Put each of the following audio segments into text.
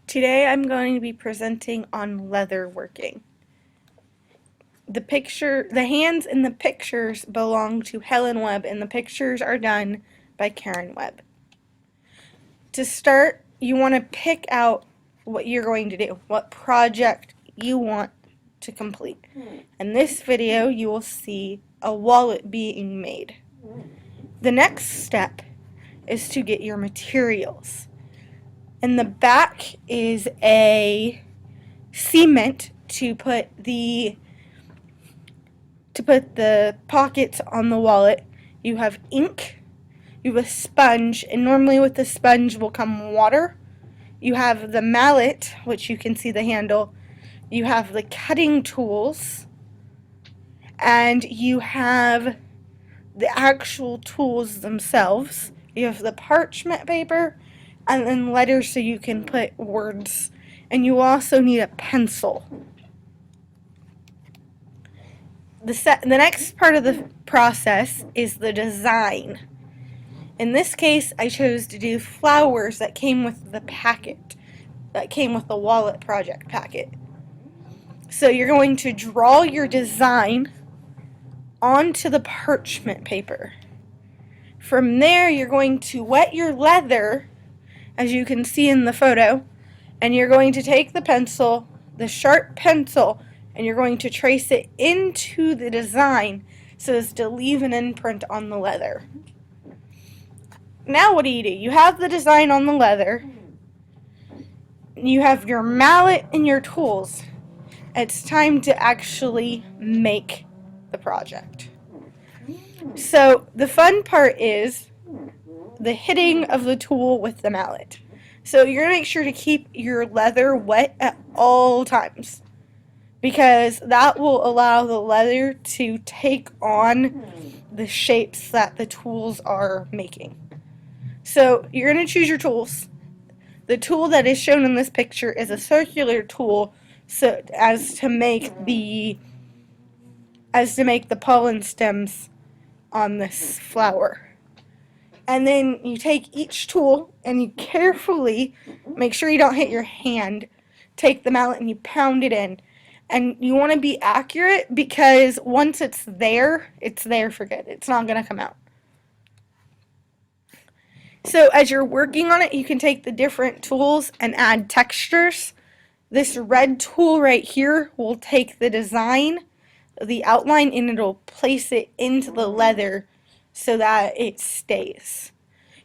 Today I'm going to be presenting on leather working. The hands in the pictures belong to Helen Webb and the pictures are done by Karen Webb. To start, you want to pick out what you're going to do, what project you want to complete. In this video, you will see a wallet being made. The next step is to get your materials. In the back is a cement to put the pockets on the wallet. You have ink, you have a sponge, and normally with the sponge will come water. You have the mallet, which you can see the handle. You have the cutting tools, and you have the actual tools themselves. You have the parchment paper, and then letters so you can put words. And you also need a pencil. The next part of the process is the design. In this case, I chose to do flowers that came with the packet, that came with the wallet project packet. So you're going to draw your design onto the parchment paper. From there, you're going to wet your leather, as you can see in the photo, and you're going to take the pencil, the sharp pencil, and you're going to trace it into the design so as to leave an imprint on the leather. Now what do? You have the design on the leather, you have your mallet and your tools. It's time to actually make the project. So the fun part is the hitting of the tool with the mallet. So you're going to make sure to keep your leather wet at all times, because that will allow the leather to take on the shapes that the tools are making. So you're going to choose your tools. The tool that is shown in this picture is a circular tool, so as to make the pollen stems on this flower. And then you take each tool and you carefully, make sure you don't hit your hand, take the mallet and you pound it in. And you want to be accurate, because once it's there for good. It's not going to come out. So as you're working on it, you can take the different tools and add textures. This red tool right here will take the design, the outline, and it'll place it into the leather so that it stays.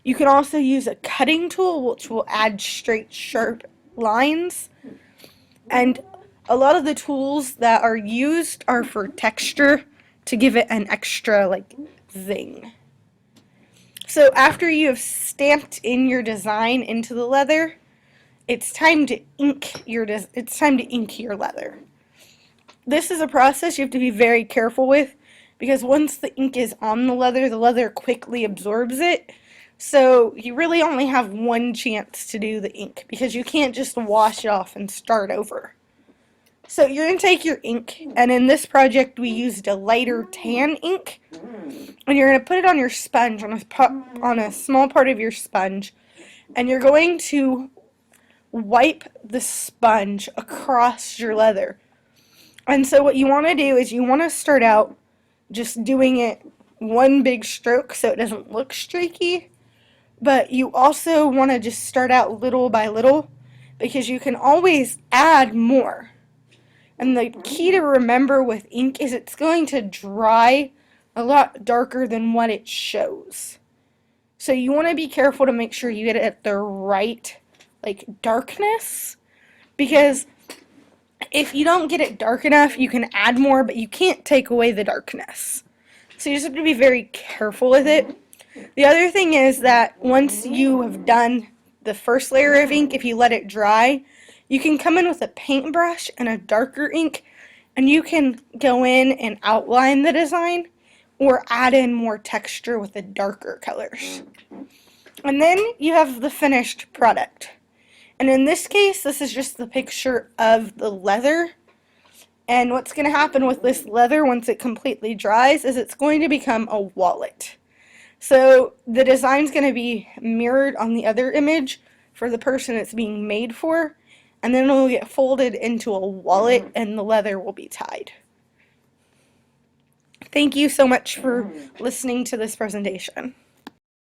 You can also use a cutting tool, which will add straight, sharp lines. And a lot of the tools that are used are for texture, to give it an extra zing. So after you have stamped in your design into the leather, it's time to ink your leather. This is a process you have to be very careful with, because once the ink is on the leather quickly absorbs it. So you really only have one chance to do the ink, because you can't just wash it off and start over. So you're going to take your ink, and in this project we used a lighter tan ink, and you're going to put it on your sponge, on a small part of your sponge, and you're going to wipe the sponge across your leather. And so what you want to do is you want to start out just doing it one big stroke so it doesn't look streaky, but you also want to just start out little by little, because you can always add more. And the key to remember with ink is it's going to dry a lot darker than what it shows. So you want to be careful to make sure you get it at the right darkness, because if you don't get it dark enough, you can add more, but you can't take away the darkness. So you just have to be very careful with it. The other thing is that once you have done the first layer of ink, if you let it dry, you can come in with a paintbrush and a darker ink, and you can go in and outline the design or add in more texture with the darker colors. And then you have the finished product. And in this case, this is just the picture of the leather. And what's going to happen with this leather once it completely dries is it's going to become a wallet. So the design's going to be mirrored on the other image for the person it's being made for. and then it will get folded into a wallet and the leather will be tied. Thank you so much for listening to this presentation.